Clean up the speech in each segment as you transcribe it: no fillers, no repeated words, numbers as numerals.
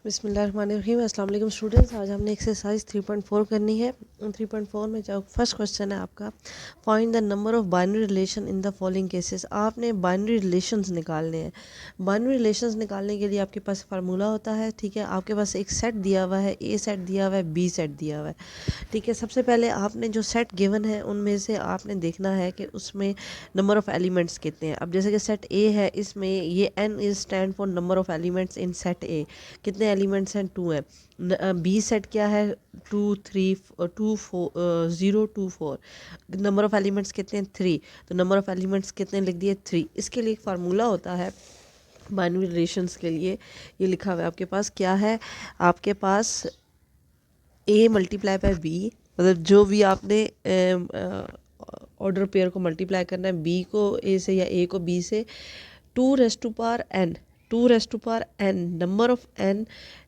बिस्मिल्लाहिर्रहमानिर्रहीम। अस्सलाम वालेकुम स्टूडेंट्स। आज हमने एक्सरसाइज 3.4 करनी है। 3.4 में जो फर्स्ट क्वेश्चन है आपका, find the number of binary relation in the following cases. आपने बाइनरी रिलेशंस निकालने हैं। बाइनरी रिलेशंस निकालने के लिए आपके पास फार्मूला होता है, ठीक है। आपके पास एक सेट दिया हुआ है, ए सेट दिया हुआ है, बी सेट दिया हुआ है, ठीक है। सबसे पहले आपने जो सेट गिवन है उनमें से आपने देखना है कि उसमें नंबर ऑफ़ एलिमेंट्स कितने हैं। अब जैसे कि सेट ए है, इसमें ये n is stand for number of elements in set A. कितने एलिमेंट्स हैं? 2 हैं। बी सेट क्या है? 2 3 2 4 0 2 4। नंबर ऑफ़ एलिमेंट्स कितने हैं? 3। तो नंबर ऑफ़ एलिमेंट्स कितने लिख दिए? 3। इसके लिए एक फार्मूला होता है बाइनरी रिलेशंस के लिए। ये लिखा हुआ है आपके पास, क्या है आपके पास? ए मल्टीप्लाई बाय बी, मतलब जो भी आपने ऑर्डर पेयर को मल्टीप्लाई करना है, बी को ए से या ए को बी से। 2 raise to power N, 2 raise to power N, number of N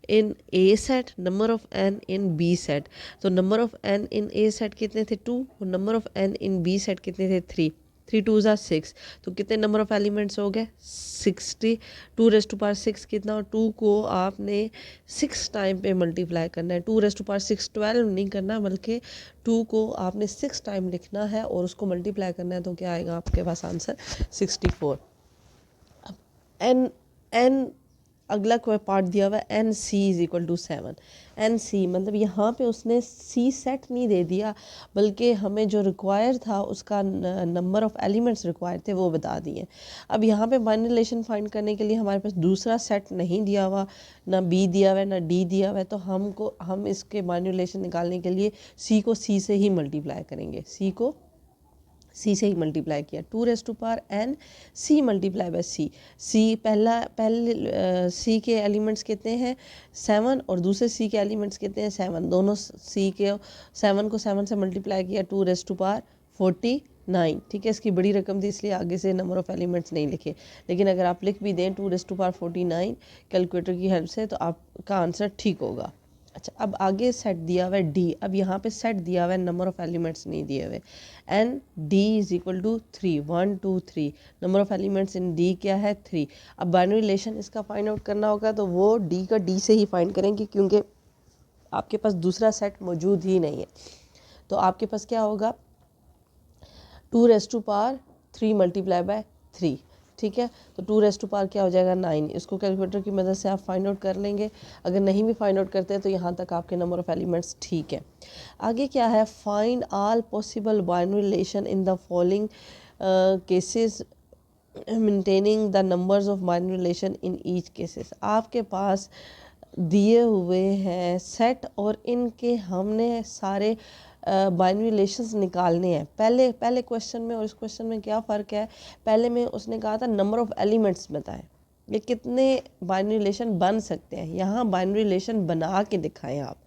in A set, number of N in B set. तो number of N in A set कितने थे? 2। और number of N in B set कितने थे? 3। 3 2 ज़ा 6। तो कितने number of elements हो गए? 60। 2 रेज़ टू पावर 6 कितना? और 2 को आपने 6 टाइम पे मल्टीप्लाई करना है। 2 रेज़ टू पावर 6 12 नहीं करना, बल्कि 2 को आपने 6 टाइम लिखना है और उसको मल्टीप्लाई करना है। तो क्या आएगा आपके पास आंसर? 64। एन एन अगला कोई पार्ट दिया हुआ है, N C is equal to 7। N C मतलब यहाँ पे उसने सी सेट नहीं दे दिया, बल्कि हमें जो रिक्वायर था उसका नंबर ऑफ़ एलिमेंट्स रिक्वायर थे वो बता दिए। अब यहाँ पे बाइनरी रिलेशन फाइंड करने के लिए हमारे पास दूसरा सेट नहीं दिया हुआ, ना बी दिया हुआ है ना डी दिया हुआ है। तो हम इसके बाइनरी रिलेशन निकालने के लिए सी को सी से ही मल्टीप्लाई करेंगे। सी को सी से ही मल्टीप्लाई किया। 2 raise to power N C multiply by C. पहले सी के एलिमेंट्स कितने हैं? 7। और दूसरे सी के एलिमेंट्स कितने हैं? 7। दोनों सी के 7 को 7 से मल्टीप्लाई किया, 2 रेज़ टू पावर 49, ठीक है। इसकी बड़ी रकम थी इसलिए आगे से नंबर ऑफ़ एलिमेंट्स नहीं लिखे, लेकिन अगर आप लिख भी दें 2 रेज़ टू पावर 49 कैलकुलेटर की हेल्प से, तो आपका आंसर ठीक होगा। अच्छा, अब आगे सेट दिया हुआ है डी। अब यहाँ पे सेट दिया हुआ है, नंबर ऑफ़ एलिमेंट्स नहीं दिए हुए। N D is equal to 3, 1 2 3। Number of elements in D क्या है? 3। अब बाइनरी रिलेशन इसका फाइंड आउट करना होगा, तो वो डी का डी से ही फाइंड करेंगे, क्योंकि आपके पास दूसरा सेट मौजूद ही नहीं है। तो आपके पास क्या होगा? 2 raise to power 3 multiply by 3, ठीक है। तो 2 रेज़ टू पावर क्या हो जाएगा? 9। इसको कैलकुलेटर की मदद से आप फाइंड आउट कर लेंगे। अगर नहीं भी फाइंड आउट करते हैं तो यहाँ तक आपके नंबर ऑफ़ एलिमेंट्स ठीक है। आगे क्या है? Find all possible binary relation in the following cases maintaining the numbers of binary relation in each cases. आपके पास दिए हुए हैं सेट और इनके हमने सारे बाइनरी रिलेशंस निकालने हैं। पहले क्वेश्चन में और इस क्वेश्चन में क्या फ़र्क है? पहले में उसने कहा था नंबर ऑफ़ एलिमेंट्स बताएं, ये कितने बाइनरी रिलेशन बन सकते हैं। यहाँ बाइनरी रिलेशन बना के दिखाएं आप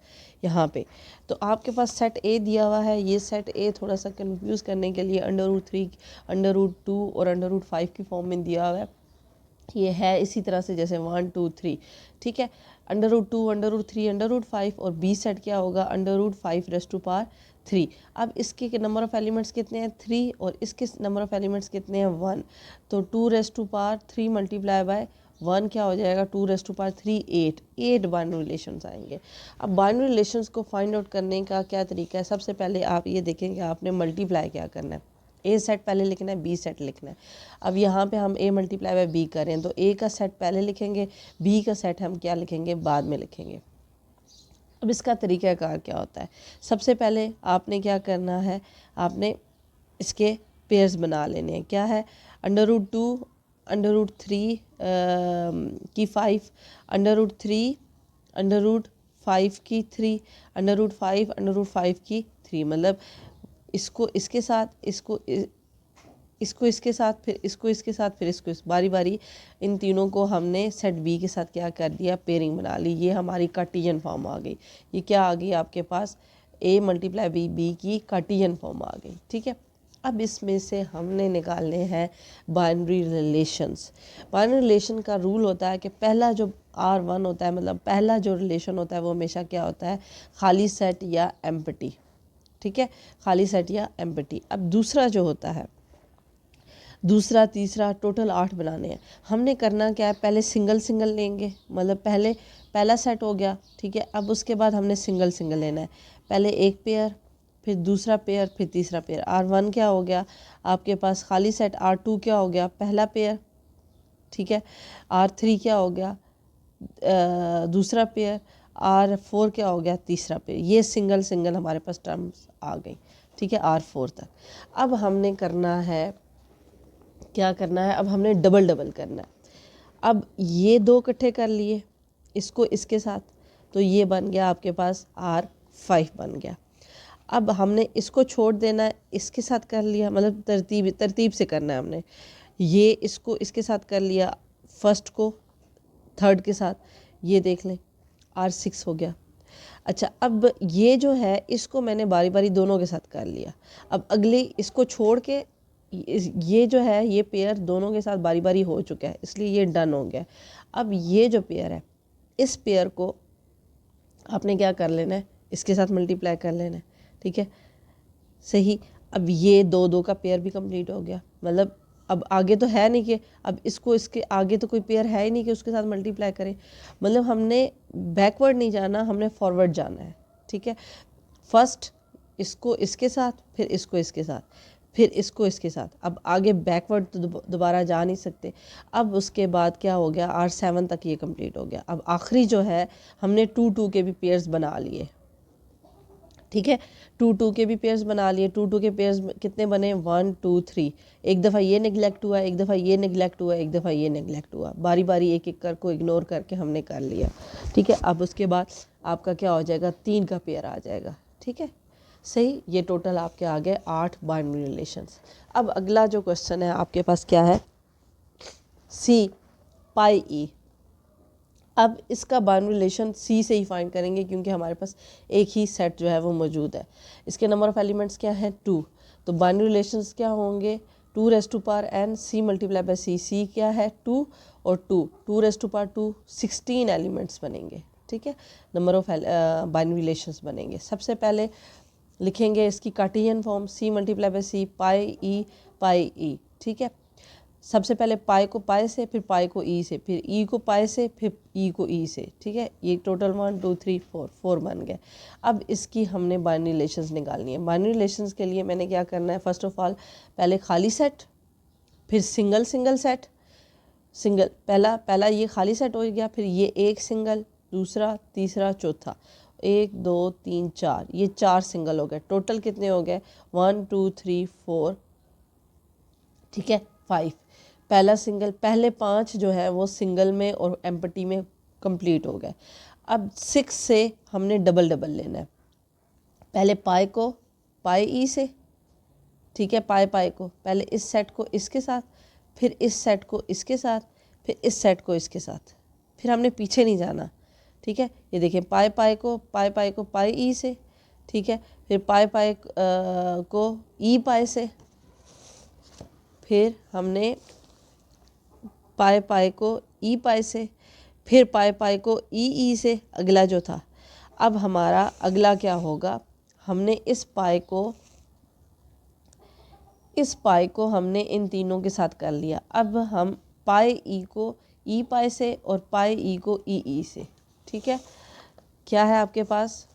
यहाँ पे। तो आपके पास सेट ए दिया हुआ है। ये सेट ए थोड़ा सा कंफ्यूज करने के लिए √3, √2 और √5 की फॉर्म में दिया हुआ है। ये है इसी तरह से जैसे 1 2 3, ठीक है। √2, √3, √5 और बी सेट क्या होगा? √5 रेज़ टू पावर 3। अब इसके नंबर ऑफ़ एलिमेंट्स कितने हैं? 3। और इसके नंबर ऑफ़ एलिमेंट्स कितने हैं? 1। तो 2 raise to power 3 multiply by 1 क्या हो जाएगा? 2 raise to power 3 8 binary relations आएंगे। अब बाइनरी रिलेशंस को फाइंड आउट करने का क्या तरीका है? सबसे पहले आप ये देखें कि आपने मल्टीप्लाई क्या करना है। ए सेट पहले लिखना है, बी सेट लिखना है। अब यहाँ पे हम ए मल्टीप्लाई बाय बी करें, तो ए का सेट पहले लिखेंगे, बी का सेट हम क्या लिखेंगे? बाद में लिखेंगे। अब इसका तरीक़ाकार क्या होता है? सबसे पहले आपने क्या करना है? आपने इसके पेयर्स बना लेने हैं। क्या है? √2 √3 की 5, √3 √5 की 3, √5 √5 की 3। मतलब इसको इसके साथ, इसको इसके साथ, फिर इसको इसके साथ, फिर इसको बारी बारी इन तीनों को हमने सेट बी के साथ क्या कर दिया? पेयरिंग बना ली। ये हमारी कार्टेशियन फॉर्म आ गई। ये क्या आ गई आपके पास? ए मल्टीप्लाई बी, बी की कार्टेशियन फॉर्म आ गई, ठीक है। अब इसमें से हमने निकालने हैं बाइनरी रिलेशंस। बाइनरी रिलेशन का रूल होता है कि पहला जो R1 होता है, मतलब पहला जो रिलेशन होता है वो हमेशा क्या होता है? खाली सेट या एम्प्टी, ठीक है। खाली सेट या एम्प्टी। अब दूसरा जो होता है, दूसरा तीसरा टोटल 8 बनाने हैं। हमने करना क्या है, पहले सिंगल सिंगल लेंगे, मतलब पहले पहला सेट हो गया, ठीक है। अब उसके बाद हमने सिंगल सिंगल लेना है, पहले एक पेयर, फिर दूसरा पेयर, फिर तीसरा पेयर। R1 क्या हो गया आपके पास खाली सेट, R2 क्या हो गया पहला पेयर, ठीक है। R3 क्या हो गया दूसरा पेयर, R4 क्या हो गया तीसरा पेयर। ये सिंगल सिंगल हमारे पास टर्म्स आ गई, ठीक है, R4 तक। अब हमने करना है, क्या करना है, अब हमने डबल डबल करना है। अब ये दो इकट्ठे कर लिए इसको इसके साथ, तो ये बन गया आपके पास R5 बन गया। अब हमने इसको छोड़ देना है, इसके साथ कर लिया, मतलब तरतीब से करना है हमने। ये इसको इसके साथ कर लिया, फर्स्ट को थर्ड के साथ, ये देख लें R6 हो गया। अच्छा, अब ये जो है इसको मैंने बारी बारी दोनों के साथ कर लिया। अब अगले इसको छोड़ के ये जो है ये पेयर दोनों के साथ बारी बारी हो चुका है, इसलिए ये डन हो गया। अब ये जो पेयर है, इस पेयर को आपने क्या कर लेना है, इसके साथ मल्टीप्लाई कर लेना है, ठीक है, सही। अब ये दो दो का पेयर भी कंप्लीट हो गया, मतलब अब आगे तो है नहीं कि अब इसको इसके आगे तो कोई पेयर है ही नहीं कि उसके साथ मल्टीप्लाई करें। मतलब हमने बैकवर्ड नहीं जाना, हमने फॉरवर्ड जाना है, ठीक है। फर्स्ट इसको इसके साथ, फिर इसको इसके साथ, फिर इसको इसके साथ। अब आगे बैकवर्ड तो दोबारा जा नहीं सकते। अब उसके बाद क्या हो गया, R7 तक ये कंप्लीट हो गया। अब आखिरी जो है हमने 2 के भी पेयर्स बना लिए, ठीक है, 2 के भी पेयर्स बना लिए। 2 के पेयर्स कितने बने, 1 2 3। एक दफ़ा ये निगलेक्ट हुआ, एक दफ़ा ये निगलेक्ट हुआ, एक दफ़ा ये निगलेक्ट हुआ, बारी बारी एक एक कर को इग्नोर करके हमने कर लिया, ठीक है। अब उसके बाद आपका क्या हो जाएगा, 3 का पेयर आ जाएगा, ठीक है, सही। ये टोटल आपके आ गए 8 बाइनरी रिलेशंस। अब अगला जो क्वेश्चन है आपके पास क्या है, C पाई E। अब इसका बाइनरी रिलेशन C से ही फाइंड करेंगे, क्योंकि हमारे पास एक ही सेट जो है वो मौजूद है। इसके नंबर ऑफ एलिमेंट्स क्या है, 2। तो बाइनरी रिलेशंस क्या होंगे, 2n C multiply by C क्या है 2 और 2 16 एलिमेंट्स बनेंगे, ठीक है, नंबर ऑफ बाइनरी रिलेशंस बनेंगे। सबसे पहले लिखेंगे इसकी Cartesian form, C multiply by C pi E, ठीक है। सबसे पहले पाई को पाई से, फिर पाई को ई से, फिर ई को पाई से, फिर ई को ई से, ठीक है। ये टोटल 1 2 3 4 बन गए। अब इसकी हमने बाइनरी रिलेशंस निकालनी है। बाइनरी रिलेशंस के लिए मैंने क्या करना है, फर्स्ट ऑफ ऑल पहले खाली सेट, फिर सिंगल सिंगल सेट, सिंगल पहला ये खाली सेट हो गया, फिर ये एक सिंगल, दूसरा तीसरा चौथा, 1 2 3 4, ये 4 सिंगल हो गए। टोटल कितने हो गए, 1 2 3 4, ठीक है, 5। पहला सिंगल, पहले 5 जो है वो सिंगल में और एम्प्टी में कंप्लीट हो गए। अब 6 से हमने डबल डबल लेना है। पहले पाई को पाई ई से, ठीक है, पाई को पहले इस सेट को इसके साथ, फिर इस सेट को इसके साथ, फिर इस सेट को इसके साथ, फिर हमने पीछे नहीं जाना, ठीक है। ये देखें, पाई को पाई ई से, ठीक है, फिर पाई को ई पाई से, फिर हमने पाई को ई पाई से, फिर पाई को ई से, अगला जो था। अब हमारा अगला क्या होगा, हमने इस पाई को हमने इन तीनों के साथ कर लिया। अब हम पाई ई को ई पाई से और पाई ई को ई से, ठीक है। क्या है आपके पास,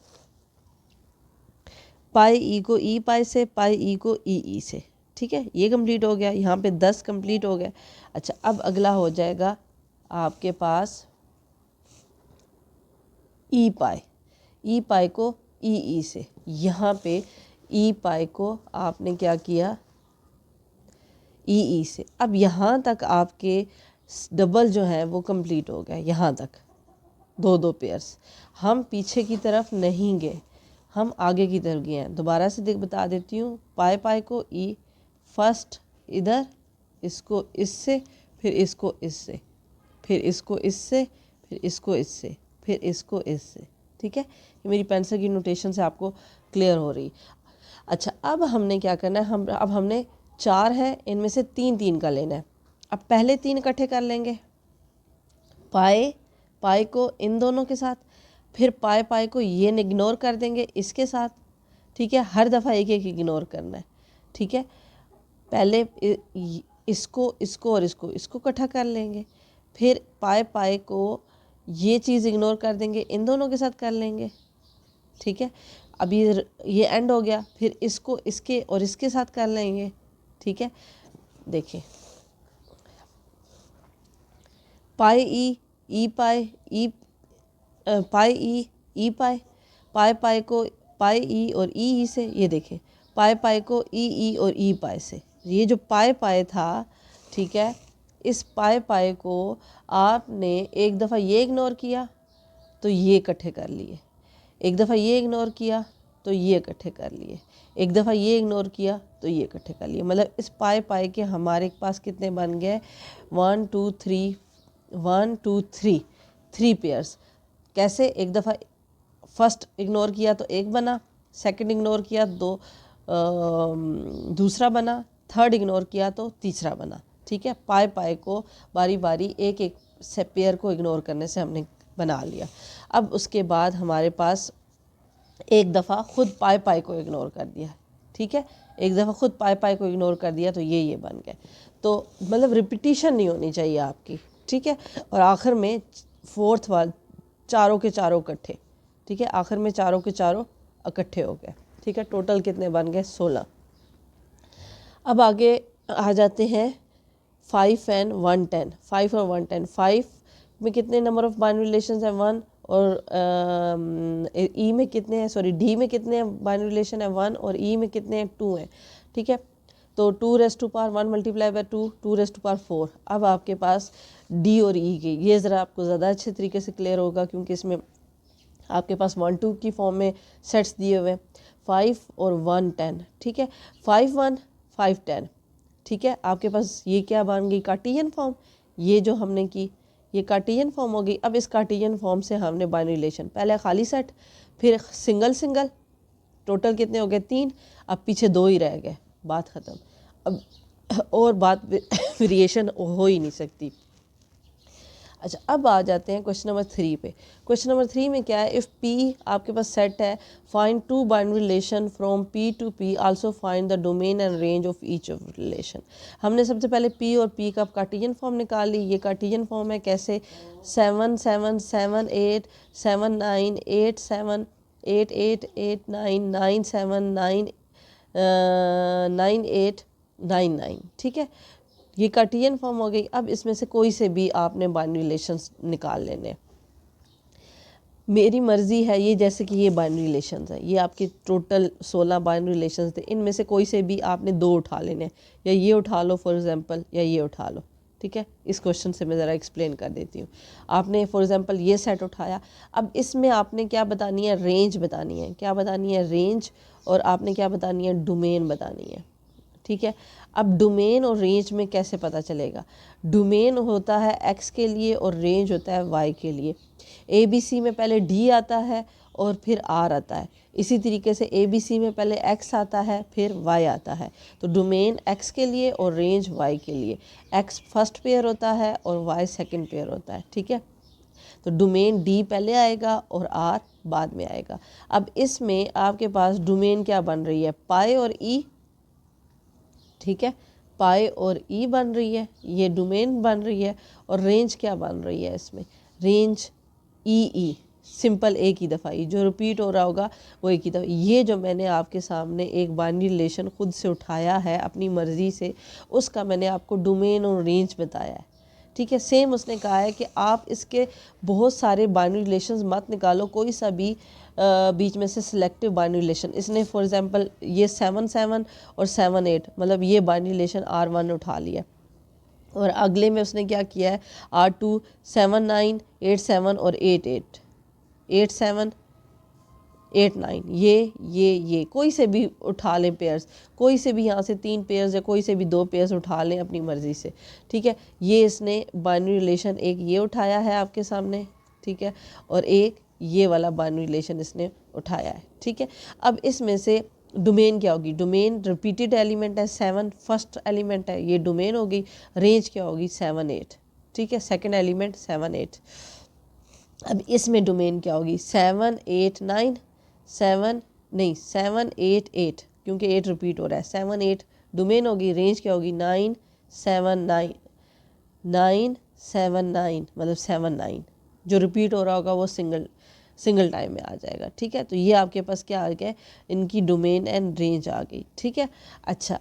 पाई ई को ई पाई से, पाई ई को ई से, ठीक है, ये कंप्लीट हो गया। यहाँ पे 10 कंप्लीट हो गए। अच्छा, अब अगला हो जाएगा आपके पास ई पाई को ई से। यहाँ पे ई पाई को आपने क्या किया, ई से। अब यहाँ तक आपके डबल जो है वो कंप्लीट हो गया, यहाँ तक 2 पेयर्स। हम पीछे की तरफ नहीं गए, हम आगे की तरफ गए हैं। दोबारा से बता देती हूँ, पाई को ई, फर्स्ट इधर, इसको इससे, फिर इसको इससे, फिर इसको इससे, फिर इसको इससे, फिर इसको इससे, ठीक है। ये मेरी पेंसिल की नोटेशन से आपको क्लियर हो रही। अच्छा, अब हमने क्या करना है, अब हमने 4 है, इनमें से 3 का लेना है। अब पहले 3 इकट्ठे कर लेंगे, पाई को इन दोनों के साथ, फिर पाई को ये इग्नोर कर देंगे इसके साथ, ठीक है। हर दफ़ा एक एक इग्नोर करना है, ठीक है। पहले इसको इसको और इसको इकट्ठा कर लेंगे, फिर पाए पाए को ये चीज़ इग्नोर कर देंगे, इन दोनों के साथ कर लेंगे, ठीक है। अब ये एंड हो गया, फिर इसको इसके और इसके साथ कर लेंगे, ठीक है। देखिए पाई ई पाई ई पाई ई पाई, पाए पाए को पाए ई और ई से, ये देखें पाए पाए को ई और ई पाए से, ये जो पाए पाए था, ठीक है, इस पाए पाए को आपने एक दफ़ा ये इग्नोर किया तो ये इकट्ठे कर लिए, एक दफ़ा ये इग्नोर किया तो ये इकट्ठे कर लिए, एक दफ़ा ये इग्नोर किया तो ये इकट्ठे कर लिए। मतलब इस पाए पाए के हमारे पास कितने बन गए, 1 2 3 1 2 3 3 पेयर्स। कैसे, एक दफ़ा फर्स्ट इग्नोर किया तो एक बना, सेकंड इग्नोर किया तो दूसरा बना, थर्ड इग्नोर किया तो तीसरा बना, ठीक है। पाए पाए को बारी बारी एक एक से पेयर को इग्नोर करने से हमने बना लिया। अब उसके बाद हमारे पास एक दफ़ा खुद पाए पाए को इग्नोर कर दिया, ठीक है, एक दफ़ा खुद पाए पाए को इग्नोर कर दिया तो ये बन गए। तो मतलब रिपीटिशन नहीं होनी चाहिए आपकी, ठीक है। और आखिर में फोर्थ वाल चारों के चारों इकट्ठे, ठीक है, आखिर में चारों के चारों इकट्ठे हो गए, ठीक है। टोटल कितने बन गए, 16। अब आगे आ जाते हैं 5 and 110, 5 और 110। 5 में कितने नंबर ऑफ बाइनरी रिलेशन है, 1, और ई में कितने हैं, सॉरी डी में कितने बाइनरी रिलेशन है, 1, और ई में कितने हैं, 2 हैं, ठीक है। तो 2⁻1 मल्टीप्लाई बाय 2, 2⁻4। अब आपके पास डी और ई की, ये ज़रा आपको ज़्यादा अच्छे तरीके से क्लियर होगा क्योंकि इसमें आपके पास 1 2 की फॉर्म में सेट्स दिए हुए, 5 और 1 10, ठीक है। 5 1 5 10, ठीक है। आपके पास ये क्या बन गई, कार्टेशियन फॉर्म। ये जो हमने की ये कार्टेशियन फॉर्म हो गई। अब इस कार्टेशियन फॉर्म से हमने बाइनरी रिलेशन, पहले खाली सेट, फिर सिंगल सिंगल, टोटल कितने हो गए, 3। अब पीछे 2 ही रह गए, बात ख़त्म। अब और बात वेरिएशन हो ही नहीं सकती। अच्छा, अब आ जाते हैं क्वेश्चन नंबर 3 पे। क्वेश्चन नंबर 3 में क्या है, इफ़ पी आपके पास सेट है, find 2 binary relation from P to P, also find the domain and range of each of relation. हमने सबसे पहले पी और पी का कार्टेशियन फॉर्म निकाल ली। ये कार्टेशियन फॉर्म है, कैसे, 7 7 7 8 7 9 8 7 8 8 8 9 9 7 9 9 8 9 9, ठीक है। ये कार्टेशियन फॉर्म हो गई। अब इसमें से कोई से भी आपने बाइनरी रिलेशंस निकाल लेने, मेरी मर्ज़ी है। ये जैसे कि ये बाइनरी रिलेशंस है, ये आपके टोटल 16 बाइनरी रिलेशंस थे, इनमें से कोई से भी आपने 2 उठा लेने, या ये उठा लो फॉर एग्जांपल, या ये उठा लो, ठीक है। इस क्वेश्चन से मैं ज़रा एक्सप्लेन कर देती हूँ। आपने फॉर एग्जांपल ये सेट उठाया, अब इसमें आपने क्या बतानी है, रेंज बतानी है। क्या बतानी है, रेंज, और आपने क्या बतानी है, डोमेन बतानी है, ठीक है। अब डोमेन और रेंज में कैसे पता चलेगा, डोमेन होता है एक्स के लिए और रेंज होता है वाई के लिए। ए बी सी में पहले डी आता है और फिर आर आता है, इसी तरीके से ए बी सी में पहले एक्स आता है फिर वाई आता है। तो डोमेन एक्स के लिए और रेंज वाई के लिए, एक्स फर्स्ट पेयर होता है और वाई सेकंड पेयर होता है, ठीक है। तो डोमेन डी पहले आएगा और आर बाद में आएगा। अब इसमें आपके पास डोमेन क्या बन रही है, पाई और ई, ठीक है, पाई और ई बन रही है, ये डोमेन बन रही है। और रेंज क्या बन रही है इसमें, रेंज ई, सिंपल एक ही दफ़ा, ई जो रिपीट हो रहा होगा वो एक ही दफ़ा। ये जो मैंने आपके सामने एक बाइनरी रिलेशन खुद से उठाया है अपनी मर्ज़ी से, उसका मैंने आपको डोमेन और रेंज बताया है, ठीक है। सेम उसने कहा है कि आप इसके बहुत सारे बाइनरी रिलेशंस मत निकालो, कोई सा भी बीच में से सिलेक्टिव बाइनरी रिलेशन। इसने फॉर एग्जांपल ये 7 7 और 7 8, मतलब ये बाइनरी रिलेशन R1 उठा लिया, और अगले में उसने क्या किया है, R2 7 9 8 7 और 8 8 8 7 8 9, ये कोई से भी उठा लें पेयर्स, कोई से भी यहाँ से 3 पेयर्स या कोई से भी 2 पेयर्स उठा लें अपनी मर्ज़ी से, ठीक है। ये इसने बाइनरी रिलेशन एक ये उठाया है आपके सामने, ठीक है, और एक ये वाला बाइनरी रिलेशन इसने उठाया है, ठीक है। अब इसमें से डोमेन क्या होगी, डोमेन रिपीटेड एलिमेंट है, 7 फर्स्ट एलिमेंट है, ये डोमेन होगी। रेंज क्या होगी, 7 8, ठीक है, सेकंड एलिमेंट 7 8। अब इसमें डोमेन क्या होगी, 7 8 9 7 नहीं 7 8 8, क्योंकि 8 रिपीट हो रहा है, 7 8 डोमेन होगी। रेंज क्या होगी, 9 9 9 7 9 मतलब 7 9 जो रिपीट हो रहा होगा वो सिंगल टाइम में आ जाएगा। ठीक है, तो ये आपके पास क्या आ गया, इनकी डोमेन एंड रेंज आ गई। ठीक है, अच्छा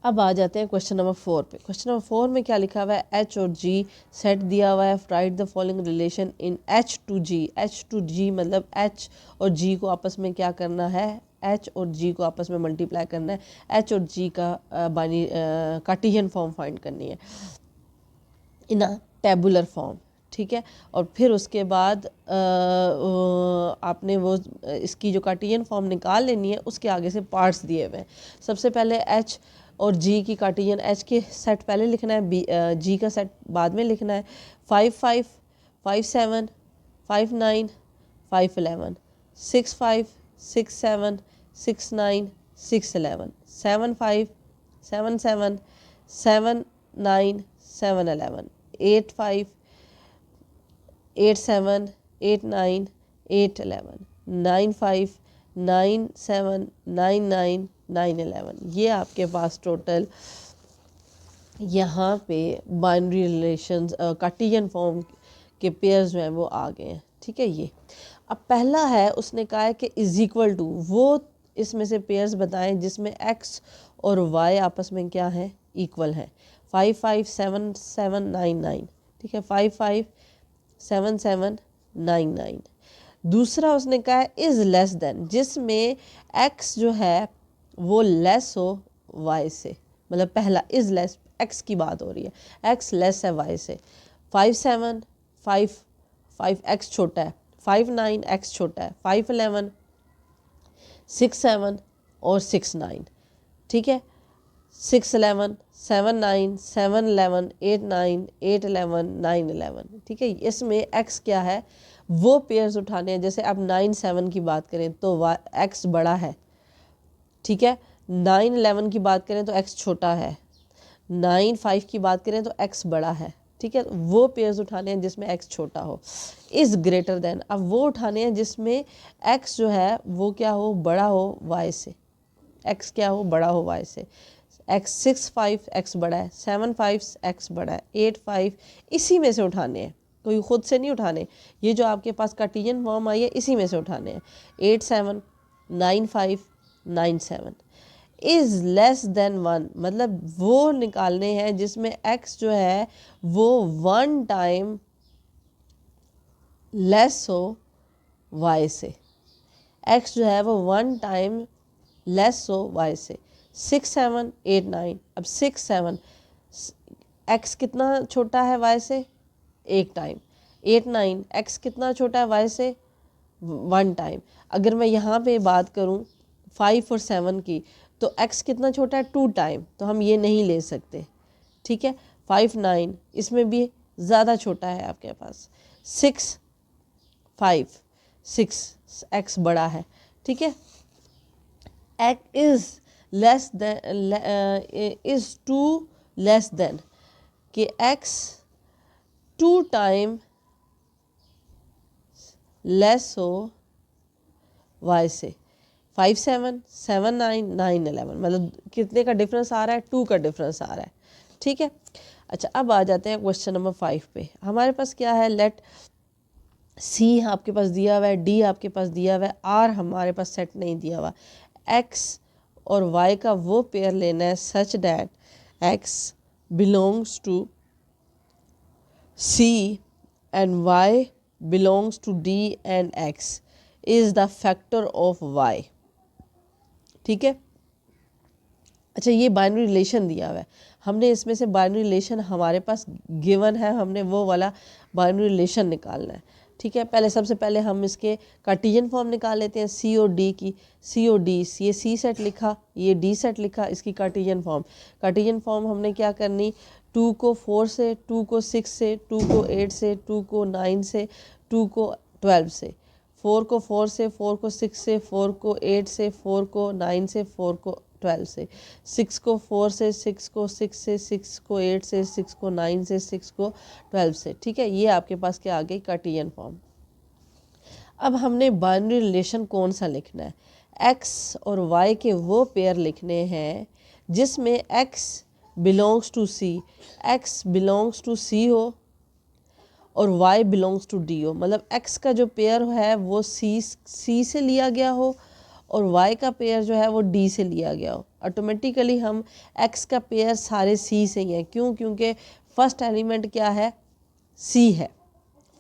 अब आ जाते हैं क्वेश्चन नंबर 4 पे। क्वेश्चन नंबर 4 में क्या लिखा हुआ है, एच और जी सेट दिया हुआ है, write the following relation in H to G. H to G मतलब एच और जी को आपस में क्या करना है, एच और जी को आपस में मल्टीप्लाई करना है, एच और जी का कार्टेशियन फॉर्म फाइंड करनी है इन अ टेबुलर फॉर्म। ठीक है, और फिर उसके बाद आपने वो इसकी जो कार्टेशियन फॉर्म निकाल लेनी है, उसके आगे से पार्ट्स दिए हुए हैं। सबसे पहले एच और जी की कार्टेशियन, एच के सेट पहले लिखना है, जी का सेट बाद में लिखना है। 5 5 5 7 5 9 5 11 6 5 6 7 6 9 6 11 7 5 7 7 7 9 7 11 8 5 8 7 8 9 8 11 9 5 9 7 9 9 9 11। ये आपके पास टोटल यहाँ पे बाइनरी रिलेशंस कार्टेशियन फॉर्म के पेयर्स जो हैं वो आ गए हैं। ठीक है, ये अब पहला है, उसने कहा है कि इज इक्वल टू, वो इसमें से पेयर्स बताएं जिसमें एक्स और वाई आपस में क्या है, इक्वल है। 5 5 7 7 9 9। ठीक है, 5 5 7 7 9 9। दूसरा उसने कहा है इज लेस देन, जिसमें एक्स जो है वो लेस हो वाई से, मतलब पहला इज लेस, एक्स की बात हो रही है, एक्स लेस है वाई से। 5 7 5 5 एक्स छोटा है, 5 9 एक्स छोटा है, 5 11 6 7 और 6 9। ठीक है, 6 11 7 9 7 11 8 9 8 11 9 11। ठीक है, इसमें एक्स क्या है, वो पेयर्स उठाने हैं। जैसे अब 9 7 की बात करें तो एक्स बड़ा है। ठीक है, 9 11 की बात करें तो एक्स छोटा है, 9 5 की बात करें तो एक्स बड़ा है। ठीक है, वो पेयर्स उठाने हैं जिसमें एक्स छोटा हो। इज़ ग्रेटर देन, अब वो उठाने हैं जिसमें एक्स जो है वो क्या हो, बड़ा हो वाई से। एक्स क्या हो, बड़ा हो वाई से। एक्स 6 5 एक्स बड़ा है, 7 5 एक्स बड़ा है, 8 5 इसी में से उठाने हैं, कोई ख़ुद से नहीं उठाने। ये जो आपके पास कार्टेशियन फॉर्म आई है इसी में से उठाने हैं। 8 7 9 5 9 7 इज़ लेस देन 1, मतलब वो निकालने हैं जिसमें एक्स जो है वो 1 टाइम लेस हो वाई से। एक्स जो है वो 1 टाइम लेस हो वाई से। 6 7 8 9, अब 6 7 एक्स कितना छोटा है वाई से, 1 टाइम। 8 9 एक्स कितना छोटा है वाई से, 1 टाइम। अगर मैं यहाँ पे बात करूँ 5 और 7 की, तो एक्स कितना छोटा है, 2 टाइम, तो हम ये नहीं ले सकते। ठीक है, 5 9 इसमें भी ज़्यादा छोटा है आपके पास। 6 5 6 एक्स बड़ा है। ठीक है, x is less than, is two less than, कि एक्स 2 टाइम लेस हो वाई से। 5 7 7 9 9 11, मतलब कितने का डिफरेंस आ रहा है, 2 का डिफरेंस आ रहा है। ठीक है, अच्छा अब आ जाते हैं क्वेश्चन नंबर 5 पे। हमारे पास क्या है, लेट सी आपके पास दिया हुआ है, डी आपके पास दिया हुआ है, आर हमारे पास सेट नहीं दिया हुआ। एक्स और वाई का वो पेयर लेना है such that x belongs to C and y belongs to D and x is the factor of y. ठीक है, अच्छा ये बाइनरी रिलेशन दिया हुआ है, हमने इसमें से बाइनरी रिलेशन हमारे पास गिवन है, हमने वो वाला बाइनरी रिलेशन निकालना है। ठीक है, पहले सबसे पहले हम इसके कार्टेशियन फॉर्म निकाल लेते हैं, सी और डी की। सी और डी, ये सी सेट लिखा, ये डी सेट लिखा, इसकी कार्टेशियन फॉर्म हमने क्या करनी, 2 को 4 से, 2 को 6 से, 2 को 8 से, 2 को 9 से, 2 को 12 से, 4 को 4 से, 4 को 6 से, 4 को 8 से, 4 को 9 से, 4 को 12 से, 6 को 4 से, 6 को 6 से, 6 को 8 से, 6 को 9 से, 6 को 12 से। ठीक है, ये आपके पास क्या आ गई, कार्टेशियन फॉर्म। अब हमने बाइनरी रिलेशन कौन सा लिखना है, एक्स और वाई के वो पेयर लिखने हैं जिसमें X belongs to C, X belongs to C हो और y बिलोंग्स टू डी हो, मतलब x का जो पेयर है वो c से लिया गया हो और y का पेयर जो है वो d से लिया गया हो। ऑटोमेटिकली हम x का पेयर सारे c से ही है, क्यों? क्योंकि फर्स्ट एलिमेंट क्या है? c है,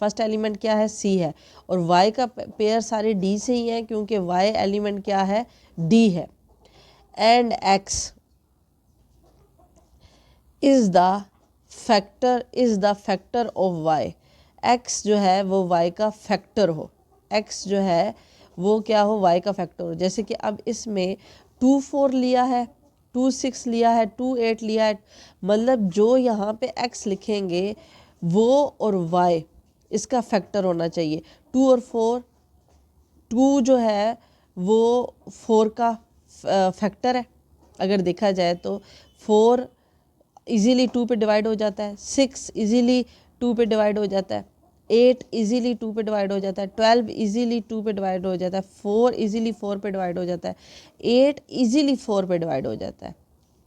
फर्स्ट एलिमेंट क्या है? c है। और y का पेयर सारे d से ही है, क्योंकि y एलिमेंट क्या है? d है। And x is the factor of y, x जो है वो y का फैक्टर हो, x जो है वो क्या हो? y का फैक्टर हो। जैसे कि अब इसमें 2 4 लिया है, 2 6 लिया है, 2 8 लिया है, मतलब जो यहाँ पे x लिखेंगे वो और y इसका फैक्टर होना चाहिए। 2 और 4, 2 जो है वो 4 का फैक्टर है, अगर देखा जाए तो 4 इजीली 2 पे डिवाइड हो जाता है, 6 इजीली 2 पे डिवाइड हो जाता है, 8 इजीली 2 पे डिवाइड हो जाता है, 12 इजीली 2 पे डिवाइड हो जाता है, 4 इजीली 4 पे डिवाइड हो जाता है, 8 इजीली 4 पे डिवाइड हो जाता है,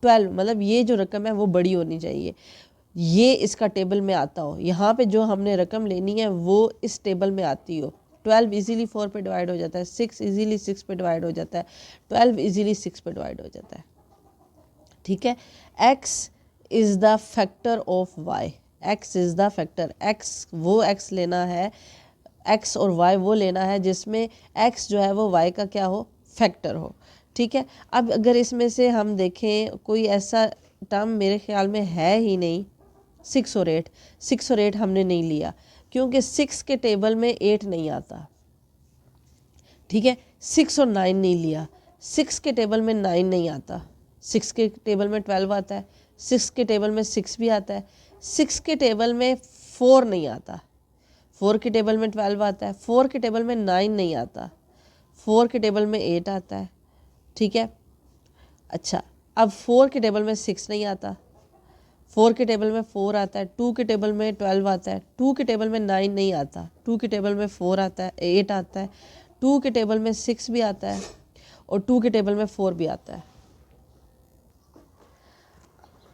12 मतलब ये जो रकम है वो बड़ी होनी चाहिए, ये इसका टेबल में आता हो। यहाँ पे जो हमने रकम लेनी है वो इस टेबल में आती हो। 12 इजीली 4 पे डिवाइड हो जाता है, 6 इजीली 6 पे डिवाइड हो जाता है, 12 इजीली 6 पे डिवाइड हो जाता है। ठीक है, x is the factor of y, x is the factor, x वो x लेना है, x और y वो लेना है जिसमें x जो है वो y का क्या हो? फैक्टर हो। ठीक है, अब अगर इसमें से हम देखें कोई ऐसा टर्म मेरे ख्याल में है ही नहीं, 6 और 8, 6 और 8 हमने नहीं लिया क्योंकि 6 के टेबल में 8 नहीं आता। ठीक है, 6 और 9 नहीं लिया, 6 के टेबल में 9 नहीं आता, 6 के टेबल में 12 आता है, 6 के टेबल में 6 भी आता है, 6 के टेबल में 4 नहीं आता, 4 के टेबल में 12 आता है, 4 के टेबल में 9 नहीं आता, 4 के टेबल में 8 आता है। ठीक है, अच्छा अब 4 के टेबल में 6 नहीं आता, 4 के टेबल में 4 आता है, 2 के टेबल में 12 आता है, 2 के टेबल में 9 नहीं आता, 2 के टेबल में 4 आता है, 8 आता है, 2 के टेबल में 6 भी आता है और 2 के टेबल में 4 भी आता है।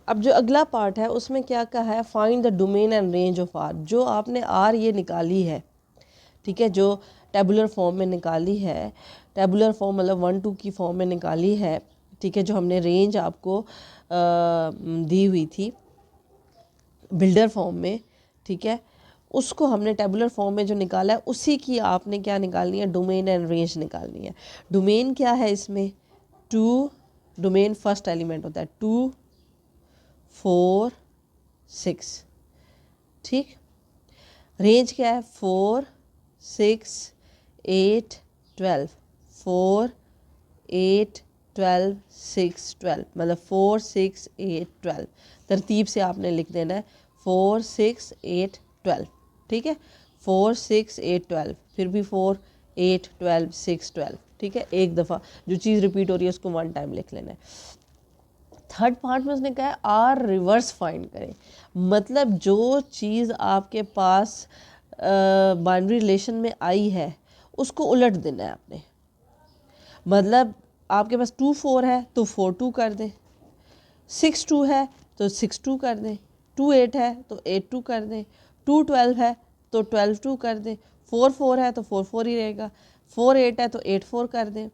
अब जो अगला पार्ट है उसमें क्या कहा है? Find the domain and range of R. जो आपने आर ये निकाली है, ठीक है, जो टेबुलर फॉर्म में निकाली है, टेबुलर फॉर्म मतलब 1 2 की फॉर्म में निकाली है, ठीक है, जो हमने रेंज आपको दी हुई थी बिल्डर फॉर्म में, ठीक है, उसको हमने टेबुलर फॉर्म में जो निकाला है उसी की आपने क्या निकालनी है? डोमेन एंड रेंज निकालनी है। डोमेन क्या है इसमें? 2, डोमेन फर्स्ट एलिमेंट होता है 2 4 6, ठीक। रेंज क्या है? 4 6 8 12, 4 8 12 6 12, मतलब 4 6 8 12 तरतीब से आपने लिख देना है 4 6 8 12, ठीक है, 4 6 8 12, फिर भी 4 8 12 6 12, ठीक है, एक दफ़ा जो चीज़ रिपीट हो रही है उसको 1 टाइम लिख लेना है। थर्ड पार्ट में उसने कहा है आर रिवर्स फाइंड करें, मतलब जो चीज़ आपके पास बाइनरी रिलेशन में आई है उसको उलट देना है आपने। मतलब आपके पास 2 4 है तो 4 2 कर दें, 6 2 है तो 6 2 कर दें, 2 8 है तो 8 2 कर दें, 2 12 है तो 12 2 कर दें, 4 4 है तो 4 4 ही रहेगा, 4 8 है तो 8 4 कर दें,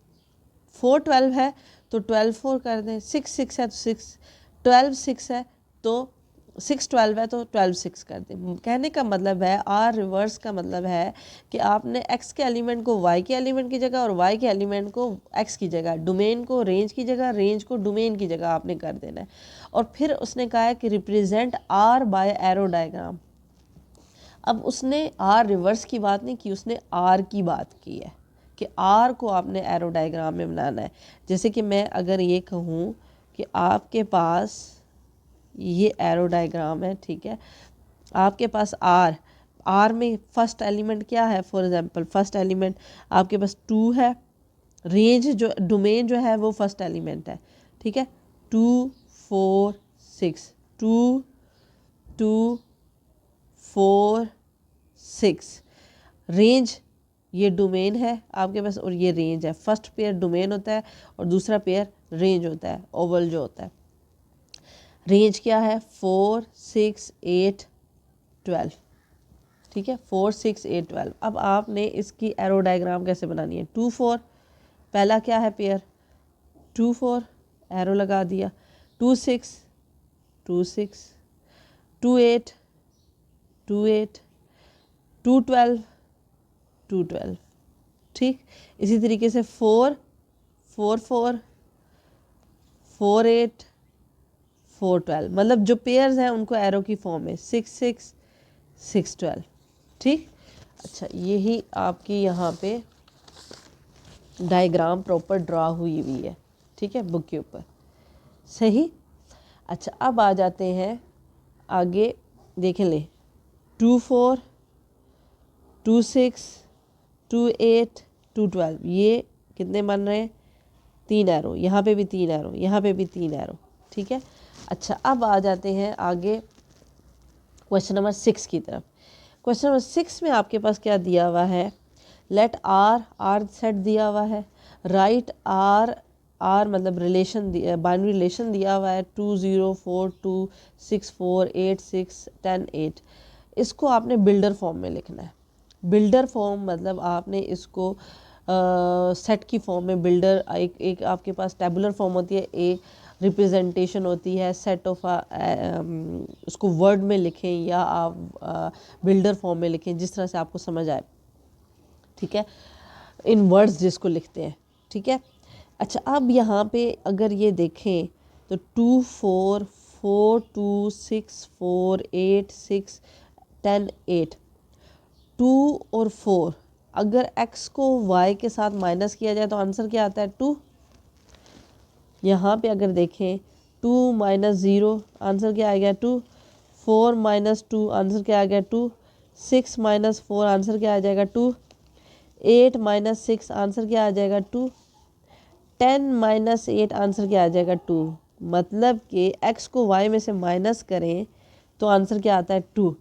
4 12 है तो 12 4 कर दें, 6 6 है तो 6 12 6 है तो 6 12 है तो 12 6 कर दें। कहने का मतलब है आर रिवर्स का मतलब है कि आपने x के एलिमेंट को y के एलिमेंट की जगह और y के एलिमेंट को x की जगह, डोमेन को रेंज की जगह, रेंज को डोमेन की जगह आपने कर देना है। और फिर उसने कहा है कि represent r by arrow diagram. अब उसने आर रिवर्स की बात नहीं की, उसने आर की बात की है कि आर को आपने एरो डायग्राम में बनाना है। जैसे कि मैं अगर ये कहूँ कि आपके पास ये एरो डायग्राम है, ठीक है, आपके पास आर में फर्स्ट एलिमेंट क्या है? फॉर एग्जांपल फर्स्ट एलिमेंट आपके पास 2 है, रेंज जो डोमेन जो है वो फर्स्ट एलिमेंट है, ठीक है, 2 4 6, 2 2 4 6, रेंज ये डोमेन है आपके पास और ये रेंज है। फर्स्ट पेयर डोमेन होता है और दूसरा पेयर रेंज होता है, ओवल जो होता है। रेंज क्या है 4 6 8 12, ठीक है 4 6 8 12। अब आपने इसकी एरो डायग्राम कैसे बनानी है, 2 4 पहला क्या है पेयर 2 4 एरो लगा दिया, 2 6 2 6 2 8 2 8 2 12 2 12, ठीक। इसी तरीके से 4 4 4 4 8 4 12, मतलब जो पेयर्स हैं उनको एरो की फॉर्म में 6 6 6 12, ठीक। अच्छा यही आपकी यहाँ पे डायग्राम प्रॉपर ड्रा हुई हुई है, ठीक है बुक के ऊपर, सही। अच्छा अब आ जाते हैं आगे, देखें ले 2 4 2 6 2 8 2 12, ये कितने बन रहे हैं 3 एरो, यहाँ पे भी 3 एरो, यहाँ पे भी 3 एरो, ठीक है। अच्छा अब आ जाते हैं आगे क्वेश्चन नंबर 6 की तरफ। क्वेश्चन नंबर 6 में आपके पास क्या दिया हुआ है, लेट आर सेट दिया हुआ है, राइट आर मतलब रिलेशन, बाइनरी रिलेशन दिया हुआ है 2 0 4 2 6 4 8 6 10 8। इसको आपने बिल्डर फॉर्म में लिखना है। बिल्डर फॉर्म मतलब आपने इसको सेट की फॉर्म में, बिल्डर एक आपके पास टेबुलर फॉर्म होती है, एक रिप्रेजेंटेशन होती है सेट ऑफ, उसको वर्ड में लिखें या आप बिल्डर फॉर्म में लिखें, जिस तरह से आपको समझ आए, ठीक है, इन वर्ड्स जिसको लिखते हैं, ठीक है। अच्छा अब यहाँ पे अगर ये देखें तो 2 4 4 2 6 4 8 6 10 8, 2 और 4 अगर x को y के साथ माइनस किया जाए तो आंसर क्या आता है 2। यहाँ पे अगर देखें 2 माइनस 0 आंसर क्या आ गया 2, 4 माइनस 2 आंसर क्या आ गया 2, 6 माइनस 4 आंसर क्या आ जाएगा 2, 8 माइनस 6 आंसर क्या आ जाएगा 2, 10 माइनस 8 आंसर क्या आ जाएगा 2। मतलब कि x को y में से माइनस करें तो आंसर क्या आता है 2।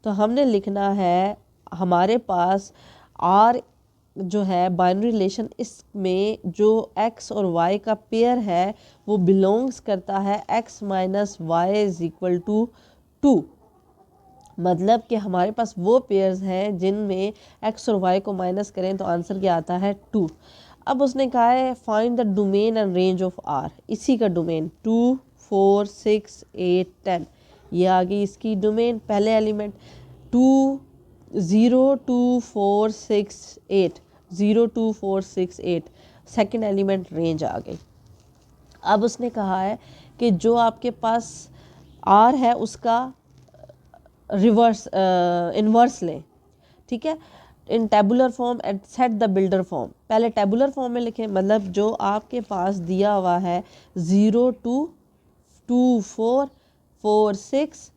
तो हमने लिखना है, हमारे पास r जो है बाइनरी रिलेशन, इसमें जो x और y का पेयर है वो बिलोंग्स करता है x minus y is equal to 2। मतलब कि हमारे पास वो पेयर्स हैं जिनमें x और y को माइनस करें तो आंसर क्या आता है 2। अब उसने कहा है find the domain and range of r, इसी का डोमेन 2 4 6 8 10, ये आ गई इसकी डोमेन। पहले एलिमेंट 2 0 2 4 6 8 0 2 4 6 8, सेकेंड एलिमेंट रेंज आ गई। अब उसने कहा है कि जो आपके पास r है उसका रिवर्स इन्वर्स लें, ठीक है, in tabular form at set the builder form. पहले टेबुलर फॉर्म में लिखें, मतलब जो आपके पास दिया हुआ है 0 2 2 4 4 6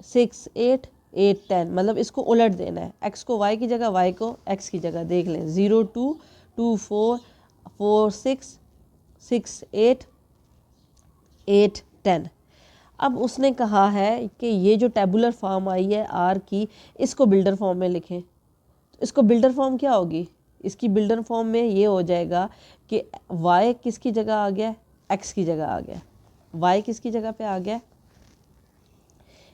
6 8 8 10, मतलब इसको उलट देना है, x को y की जगह y को x की जगह। देख लें 0 2 2 4 4 6 6 8 8 10। अब उसने कहा है कि ये जो टेबुलर फॉर्म आई है आर की, इसको बिल्डर फॉर्म में लिखें। तो इसको बिल्डर फॉर्म क्या होगी, इसकी बिल्डर फॉर्म में ये हो जाएगा कि y किसकी जगह आ गया, x की जगह आ गया, y किसकी जगह पे आ गया,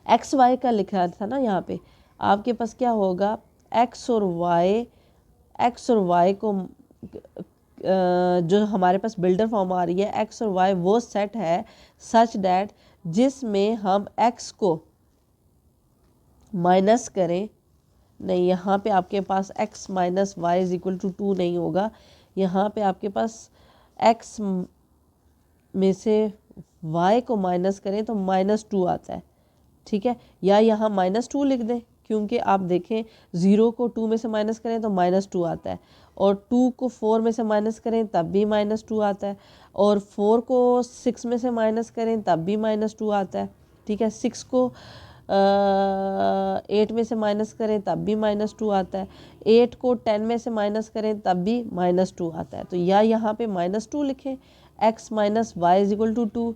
एक्स वाई का लिखा था ना यहाँ पे। आपके पास क्या होगा x और y को जो हमारे पास बिल्डर फॉर्म आ रही है x और y वो सेट है सच दैट जिसमें हम x को माइनस करें, नहीं यहाँ पे आपके पास x minus y is equal to 2 नहीं होगा, यहाँ पे आपके पास x में से y को माइनस करें तो -2 आता है, ठीक है। या यहाँ -2 लिख दें, क्योंकि आप देखें 0 को 2 में से माइनस करें तो -2 आता है, और 2 को 4 में से माइनस करें तब भी -2 आता है, और 4 को 6 में से माइनस करें तब भी -2 आता है, ठीक है। 6 को 8 में से माइनस करें तब भी -2 आता है, 8 को 10 में से माइनस करें तब भी -2 आता है। तो या यहाँ पे -2 लिखें, x minus y is equal to 2,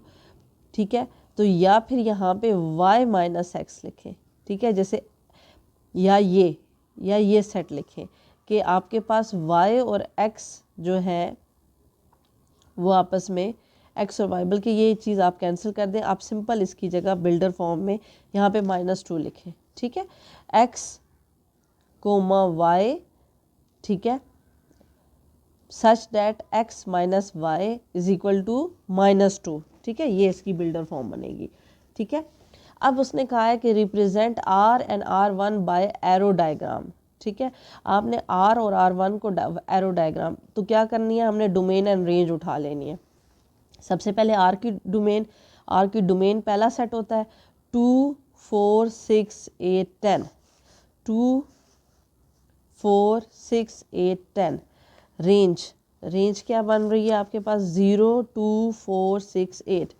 ठीक है। तो या फिर यहाँ पे y माइनस एक्स लिखें, ठीक है, जैसे या ये सेट लिखें कि आपके पास y और x जो है वो आपस में एक्स और वाई, बल्कि ये चीज़ आप कैंसिल कर दें, आप सिंपल इसकी जगह बिल्डर फॉर्म में यहाँ पे -2 लिखें, ठीक है, एक्स कोमा वाई, ठीक है, such that x minus y is equal to -2, ठीक है, ये इसकी बिल्डर फॉर्म बनेगी, ठीक है। अब उसने कहा है कि represent R and R1 by arrow diagram, ठीक है, आपने R और R1 को एरो डायग्राम, तो क्या करनी है, हमने डोमेन एंड रेंज उठा लेनी है। सबसे पहले R की डोमेन पहला सेट होता है 2 4 6 8 10, 2 4 6 8 10। रेंज क्या बन रही है आपके पास, 0 2 4 6 8,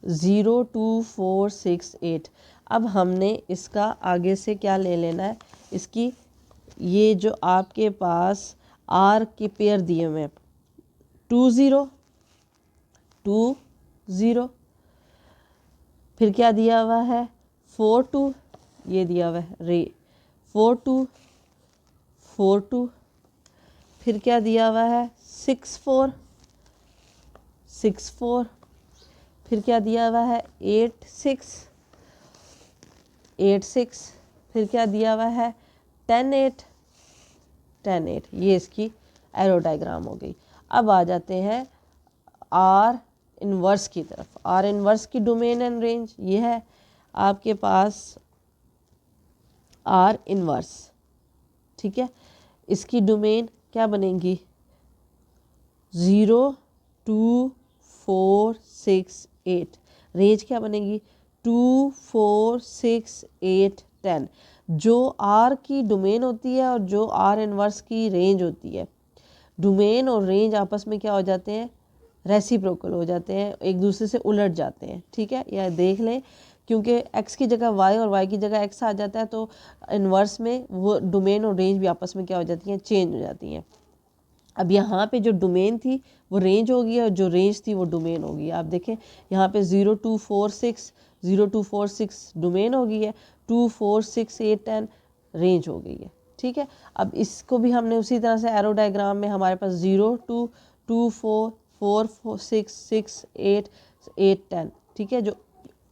0 2 4 6 8। अब हमने इसका आगे से क्या ले लेना है, इसकी ये जो आपके पास आर के पेयर दिए हुए हैं 2 0 2 0, फिर क्या दिया हुआ है 4 2, ये दिया हुआ है 4 2 4 2, फिर क्या दिया हुआ है 6 4 6 4, फिर क्या दिया हुआ है 8 6 8 6, फिर क्या दिया हुआ है 10 8 10 8। ये इसकी एरो डायग्राम हो गई। अब आ जाते हैं आर इनवर्स की तरफ। आर इनवर्स की डोमेन एंड रेंज ये है आपके पास आर इनवर्स, ठीक है, इसकी डोमेन क्या बनेगी 0 2 4 6 8, रेंज क्या बनेगी 2 4 6 8 10। जो आर की डोमेन होती है और जो आर इनवर्स की रेंज होती है, डोमेन और रेंज आपस में क्या हो जाते हैं, रेसिप्रोकल हो जाते हैं, एक दूसरे से उलट जाते हैं, ठीक है, यह देख लें, क्योंकि x की जगह y और y की जगह x आ जाता है, तो इन्वर्स में वो डोमेन और रेंज भी आपस में क्या हो जाती हैं, चेंज हो जाती हैं। अब यहाँ पे जो डोमेन थी वो रेंज होगी और जो रेंज थी वो डोमेन होगी। आप देखें यहाँ पे 0 2 4 6 डोमेन हो गई है, 2 4 6 8 10 रेंज हो गई है, ठीक है। अब इसको भी हमने उसी तरह से एरो डायग्राम में हमारे पास 0 2 2 4 4 6 6 8 8 10, ठीक है, जो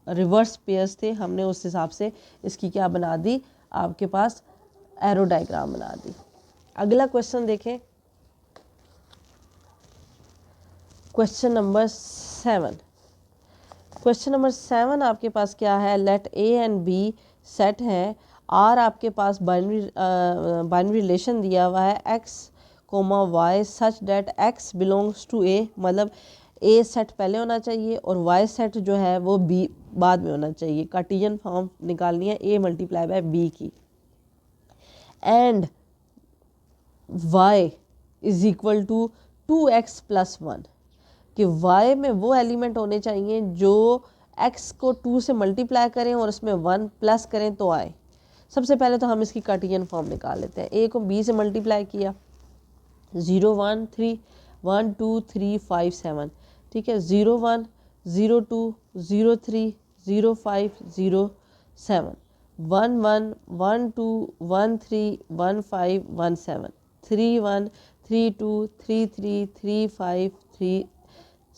रिवर्स पेयर्स थे हमने उस हिसाब से इसकी क्या बना दी, आपके पास एरो डायग्राम बना दी। अगला क्वेश्चन देखें, क्वेश्चन नंबर 7। क्वेश्चन नंबर 7 आपके पास क्या है, let A and B set है, आर आपके पास बाइनरी रिलेशन दिया हुआ है x comma Y such that X belongs to A, मतलब ए सेट पहले होना चाहिए और वाई सेट जो है वो बी बाद में होना चाहिए। कार्टेशियन फॉर्म निकालनी है ए मल्टीप्लाई बाय बी की, and y is equal to 2x + 1, कि y में वो एलिमेंट होने चाहिए जो x को 2 से मल्टीप्लाई करें और उसमें 1 प्लस करें तो आए। सबसे पहले तो हम इसकी कार्टेशियन फॉर्म निकाल लेते हैं। a को b से मल्टीप्लाई किया 0 1 3 1 2 3 5 7, ठीक है, 0 1 0 2 0 3 0 5 0 7 1 1 1 2 1 3 1 5 1 7 3 1 3 2 3 3 3 5 3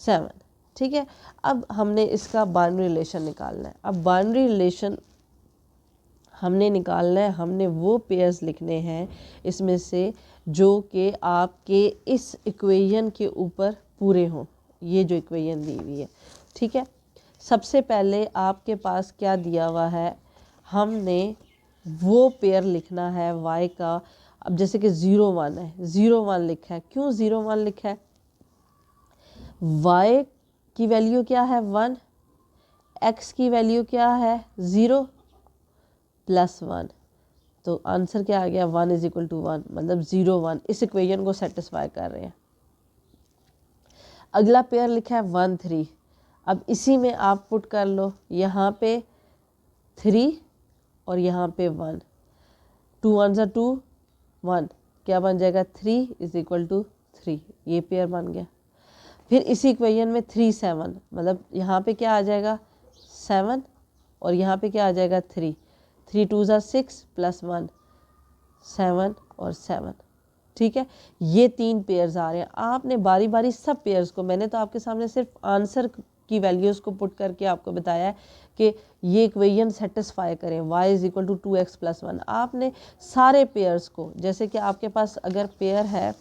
7, ठीक है। अब हमने इसका बाइनरी रिलेशन निकालना है। अब बाइनरी रिलेशन हमने निकालना है, हमने वो पेयर्स लिखने हैं इसमें से जो कि आपके इस इक्वेशन के ऊपर पूरे हों, ये जो इक्वेशन दी हुई है, ठीक है। सबसे पहले आपके पास क्या दिया हुआ है, हमने वो पेयर लिखना है y का। अब जैसे कि 0 1 है, 0 1 लिखा है, क्यों 0 1 लिखा है, y की वैल्यू क्या है 1, x की वैल्यू क्या है 0 + 1, तो आंसर क्या आ गया 1 = 1, मतलब 0 1 इस इक्वेशन को सेटिस्फाई कर रहे हैं। अगला पेयर लिखा है 1 3, अब इसी में आप पुट कर लो, यहाँ पे 3 और यहाँ पे 1, 2 1 = 2 1, क्या बन जाएगा 3 = 3, ये पेयर बन गया। फिर इसी इक्वेशन में 3 7, मतलब यहाँ पे क्या आ जाएगा 7 और यहाँ पे क्या आ जाएगा 3 3 2 = 6 + 1 7 और 7, ठीक है, ये 3 पेयर्स आ रहे हैं। आपने बारी बारी सब पेयर्स को, मैंने तो आपके सामने सिर्फ आंसर की वैल्यूज़ को पुट करके आपको बताया है कि ये इक्वेशन सेटिस्फाई करें y is equal to 2x + 1। आपने सारे पेयर्स को, जैसे कि आपके पास अगर पेयर है,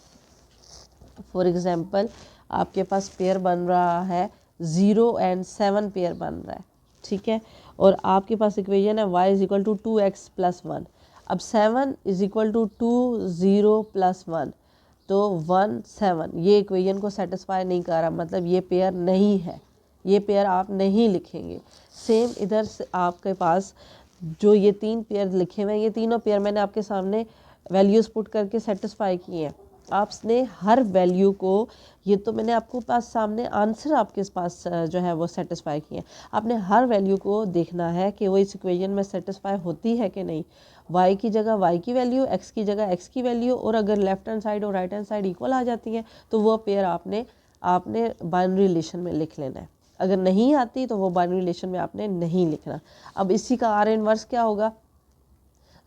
फॉर एग्ज़ाम्पल आपके पास पेयर बन रहा है 0 और 7 पेयर बन रहा है, ठीक है, और आपके पास इक्वेशन है y is equal to 2x + 1। अब 7 इज़ इक्वल टू 2 0 + 1, तो 1 7, ये इक्वेशन को सेटिस्फाई नहीं कर रहा, मतलब ये पेयर नहीं है, ये पेयर आप नहीं लिखेंगे। सेम इधर से आपके पास जो ये 3 पेयर लिखे हुए हैं, ये तीनों पेयर मैंने आपके सामने वैल्यूज़ पुट करके सेटिस्फाई किए हैं। आपने हर वैल्यू को, ये तो मैंने आपको पास सामने आंसर आपके पास जो है वो सेटिस्फाई किए हैं, आपने हर वैल्यू को देखना है कि वो इस इक्वेशन में सेटिस्फाई होती है कि नहीं। y की जगह y की वैल्यू, x की जगह x की वैल्यू, और अगर लेफ्ट हैंड साइड और राइट हैंड साइड इक्वल आ जाती है तो वो पेयर आपने बाइनरी रिलेशन में लिख लेना है। अगर नहीं आती तो वो बाइनरी रिलेशन में आपने नहीं लिखना। अब इसी का r इनवर्स क्या होगा,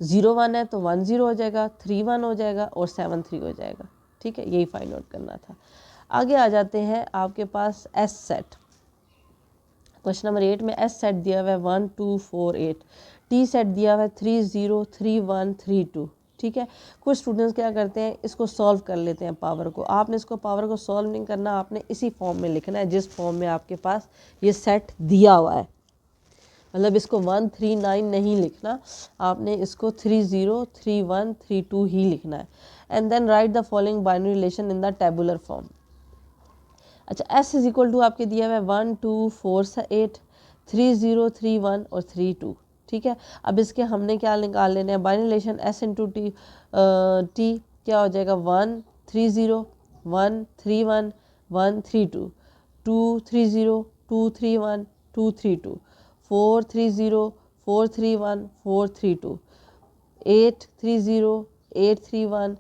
0 1 है तो 1 0 हो जाएगा, 3 1 हो जाएगा और 7 3 हो जाएगा, ठीक है, यही फाइंड आउट करना था। आगे आ जाते हैं आपके पास एस सेट। क्वेश्चन नंबर 8 में एस सेट दिया हुआ है 1 2 4 8, टी सेट दिया हुआ है 3 0 3 1 3 2, ठीक है। कुछ स्टूडेंट्स क्या करते हैं, इसको सॉल्व कर लेते हैं पावर को। आपने इसको पावर को सॉल्व नहीं करना, आपने इसी फॉर्म में लिखना है जिस फॉर्म में आपके पास ये सेट दिया हुआ है। मतलब इसको 1 3 9 नहीं लिखना, आपने इसको 3 0 3 1 3 2 ही लिखना है। And then write the following binary relation in the tabular form. अच्छा, s इज इक्वल टू आपके दिया हुआ है 1 2 4 8 3 0 3 1 और 3 2, ठीक है। अब इसके हमने क्या निकाल लेना है, binary relation s into T, T क्या हो जाएगा 1 3 0 1 3 1 1 3 2 2 3 0 2 3 1 2 3 2 4 3 0 4 3 1 4 3 2 8 3 0 8 3 1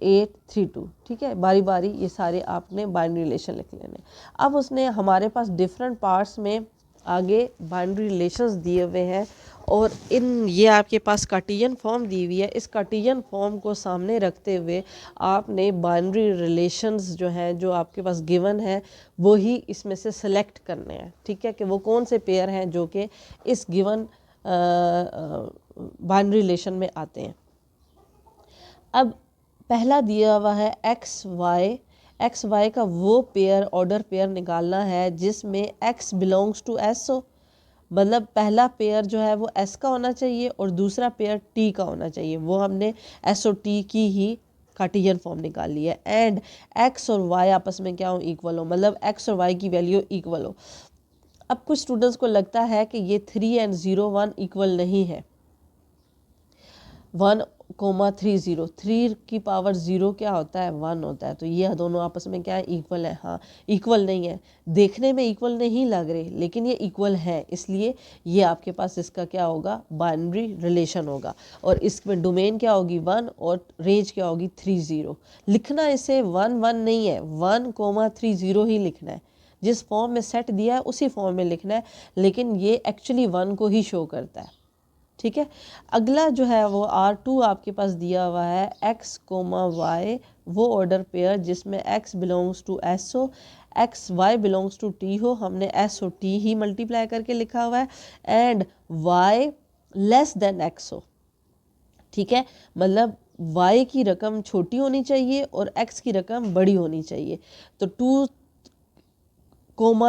8 3 2, ठीक है। बारी बारी ये सारे आपने बाइनरी रिलेशन लिख लेने। अब उसने हमारे पास डिफरेंट पार्ट्स में आगे बाइनरी रिलेशंस दिए हुए हैं, और ये आपके पास कार्टेशियन फॉर्म दी हुई है। इस कार्टेशियन फॉर्म को सामने रखते हुए आपने बाइनरी रिलेशंस जो हैं, जो आपके पास गिवन है, वो ही इसमें से सेलेक्ट करने हैं, ठीक है, कि वो कौन से पेयर हैं जो कि इस गिवन बाइनरी रिलेशन में आते हैं। अब पहला दिया हुआ है एक्स वाई का वो पेयर, ऑर्डर पेयर निकालना है जिसमें x बिलोंग्स टू s हो। मतलब पहला पेयर जो है वो s का होना चाहिए और दूसरा पेयर t का होना चाहिए। वो हमने s और t की ही कार्टेशियन फॉर्म निकाली है। एंड x और y आपस में क्या हो, इक्वल हो, मतलब x और y की वैल्यू इक्वल हो। अब कुछ स्टूडेंट्स को लगता है कि ये 3 और 0 1 इक्वल नहीं है। 1 3 0, 3 की पावर 0 क्या होता है, 1 होता है। तो ये दोनों आपस में क्या है, इक्वल है। हाँ, इक्वल नहीं है, देखने में इक्वल नहीं लग रहे, लेकिन ये इक्वल है, इसलिए ये आपके पास इसका क्या होगा, बाइनरी रिलेशन होगा। और इसमें डोमेन क्या होगी, 1, और रेंज क्या होगी 3 0। लिखना इसे 1 1 नहीं है, 1 3 0 ही लिखना है। जिस फॉर्म में सेट दिया है उसी फॉर्म में लिखना है, लेकिन ये एक्चुअली 1 को ही शो करता है, ठीक है। अगला जो है वो R2 आपके पास दिया हुआ है x y, वो ऑर्डर पेयर जिसमें x बिलोंग्स टू s हो, x y belongs to t हो। हमने s और t ही मल्टीप्लाई करके लिखा हुआ है। And y less than x हो, ठीक है, मतलब y की रकम छोटी होनी चाहिए और x की रकम बड़ी होनी चाहिए। तो 2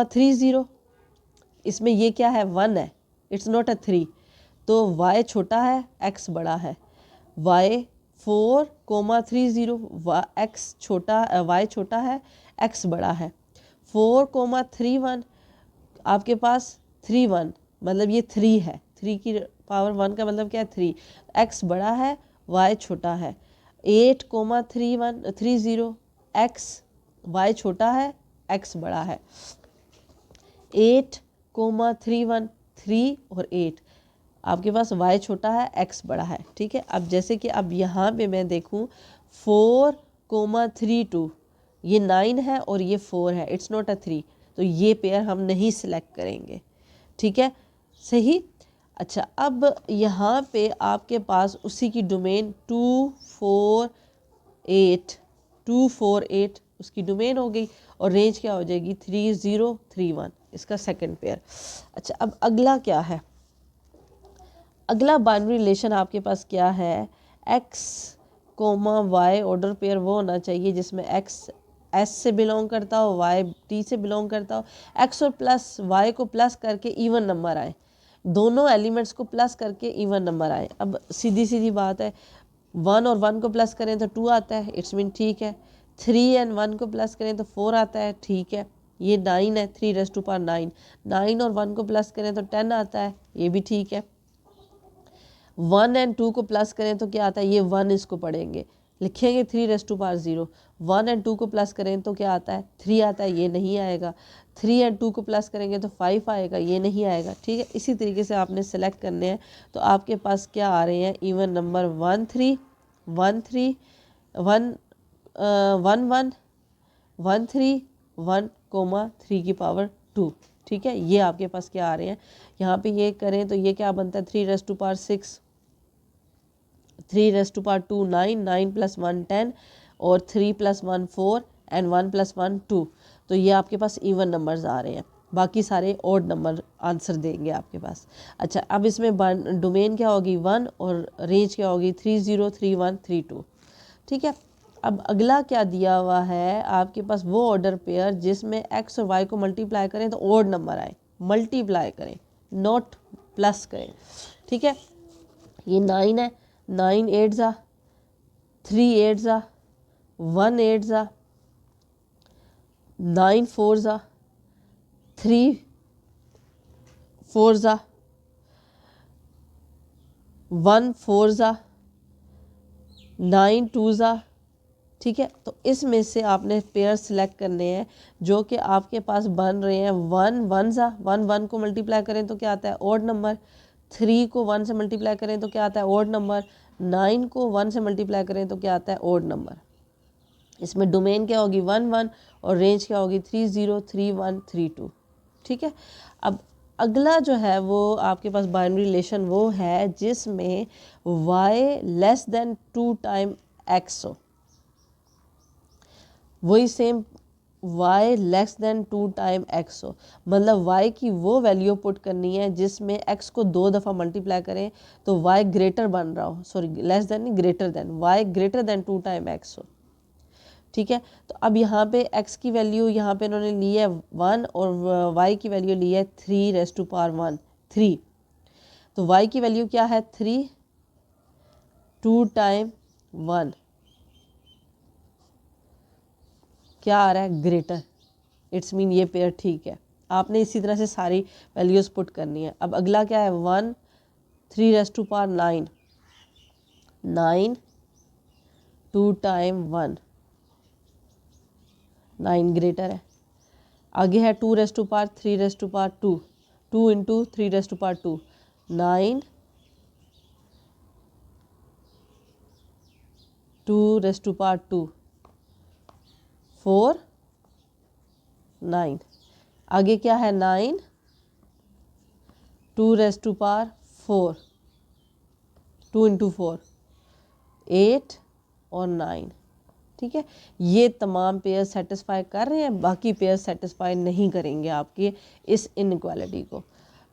3 0, इसमें ये क्या है, 1 है, इट्स नॉट अ 3, तो y छोटा है x बड़ा है। y 4 3 0, x छोटा, y छोटा है x बड़ा है। 4 3 1, आपके पास 3 1, मतलब ये 3 है, 3 की पावर 1 का मतलब क्या है, 3, x बड़ा है y छोटा है। 8 3 0, x y छोटा है x बड़ा है। 8 3 1, 3 और 8, आपके पास y छोटा है x बड़ा है, ठीक है। अब जैसे कि अब यहाँ पे मैं देखूँ 4 3 2, ये 9 है और ये 4 है, इट्स नॉट अ 3, तो ये पेयर हम नहीं सिलेक्ट करेंगे, ठीक है, सही। अच्छा, अब यहाँ पे आपके पास उसी की डोमेन 2 4 8 2 4 8 उसकी डोमेन हो गई और रेंज क्या हो जाएगी 3 0 3 1, इसका सेकंड पेयर। अच्छा, अब अगला क्या है, अगला बाइनरी रिलेशन आपके पास क्या है, x comma y order pair वो होना चाहिए जिसमें एक्स एस से बिलोंग करता हो, वाई टी से बिलोंग करता हो, एक्स और प्लस वाई को प्लस करके इवन नंबर आए, दोनों एलिमेंट्स को प्लस करके इवन नंबर आए। अब सीधी सीधी बात है, 1 और 1 को प्लस करें तो 2 आता है, इट्स मीन ठीक है। 3 एंड 1 को प्लस करें तो 4 आता है, ठीक है। ये 9 है, 3 रेज़ टू पावर 9। 9 और 1 को प्लस करें तो 10 आता है, ये भी ठीक है। 1 एंड 2 को प्लस करें तो क्या आता है, ये 1 इसको पढ़ेंगे, लिखेंगे 3 रेज़ टू पावर 0। 1 एंड 2 को प्लस करें तो क्या आता है, 3 आता है, ये नहीं आएगा। 3 एंड 2 को प्लस करेंगे तो 5 आएगा, ये नहीं आएगा, ठीक है। इसी तरीके से आपने सेलेक्ट करने हैं। तो आपके पास क्या आ रहे हैं, इवन नंबर 1 3 1 3 1 1 1 1 3 1 3 की पावर 2, ठीक है। ये आपके पास क्या आ रहे हैं, यहाँ पे ये करें तो ये क्या बनता है, 3 raise to power 6, 3 raise to power 2 9, 9 plus 1 10 और 3 प्लस 1 4 एंड 1 प्लस 1 2। तो ये आपके पास इवन नंबर्स आ रहे हैं, बाकी सारे ऑड नंबर आंसर देंगे आपके पास। अच्छा, अब इसमें डोमेन क्या होगी 1 और रेंज क्या होगी 3 0 3 1 3 2, ठीक है। अब अगला क्या दिया हुआ है आपके पास, वो ऑर्डर पेयर जिसमें एक्स और वाई को मल्टीप्लाई करें तो ऑड नंबर आए, मल्टीप्लाई करें नॉट प्लस करें, ठीक है। ये 9 है, 9 8 ज़ा 3 8 ज़ा 1 8 ज़ा 9 4 ज़ा 3 4 ज़ा 1 4 ज़ा 9 2 ज़ा, ठीक है। तो इसमें से आपने पेयर सिलेक्ट करने हैं जो कि आपके पास बन रहे हैं। 1 1 ज़ा 1 1 को मल्टीप्लाई करें तो क्या आता है, ऑड नंबर। 3 को 1 से मल्टीप्लाई करें तो क्या आता है, ऑड नंबर। 9 को 1 से मल्टीप्लाई करें तो क्या आता है, ऑड नंबर। इसमें डोमेन क्या होगी 1 1 और रेंज क्या होगी 3 0 3 1 3 2, ठीक है। अब अगला जो है वो आपके पास बाइनरी रिलेशन वो है जिसमें y less than 2 time x हो, वही same y less than 2 time x हो, मतलब y की वो वैल्यू पुट करनी है जिसमें x को 2 दफ़ा मल्टीप्लाई करें तो y ग्रेटर बन रहा हो, सॉरी लेस देन नहीं greater than, y greater than 2 time x हो, ठीक है। तो अब यहाँ पे x की वैल्यू यहाँ पे इन्होंने ली है 1 और y की वैल्यू ली है 3 रेज़ टू पावर 1 3। तो y की वैल्यू क्या है 3 2 टाइम 1 क्या आ रहा है, ग्रेटर, इट्स मीन ये पेयर ठीक है। आपने इसी तरह से सारी वैल्यूज़ पुट करनी है। अब अगला क्या है 1 3 raise to power 9 9 2 time 1 9 greater है। आगे है 2 raise to power 3 raise to power 2 2 into 3 raise to power 2 9 2 raise to power 2 4 9। आगे क्या है 9 2 रेज़ टू पावर 4 2 इंटू 4 8 और 9, ठीक है। ये तमाम पेयर सेटिस्फाई कर रहे हैं, बाकी पेयर सेटिस्फाई नहीं करेंगे आपके इस इनइक्वालिटी को,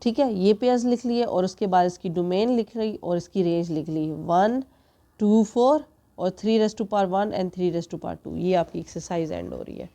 ठीक है। ये पेयर्स लिख लिए और उसके बाद इसकी डोमेन लिख ली और इसकी रेंज लिख ली 1 2 4 और 3 raise to power 1 and 3 raise to power 2। ये आपकी एक्सरसाइज एंड हो रही है।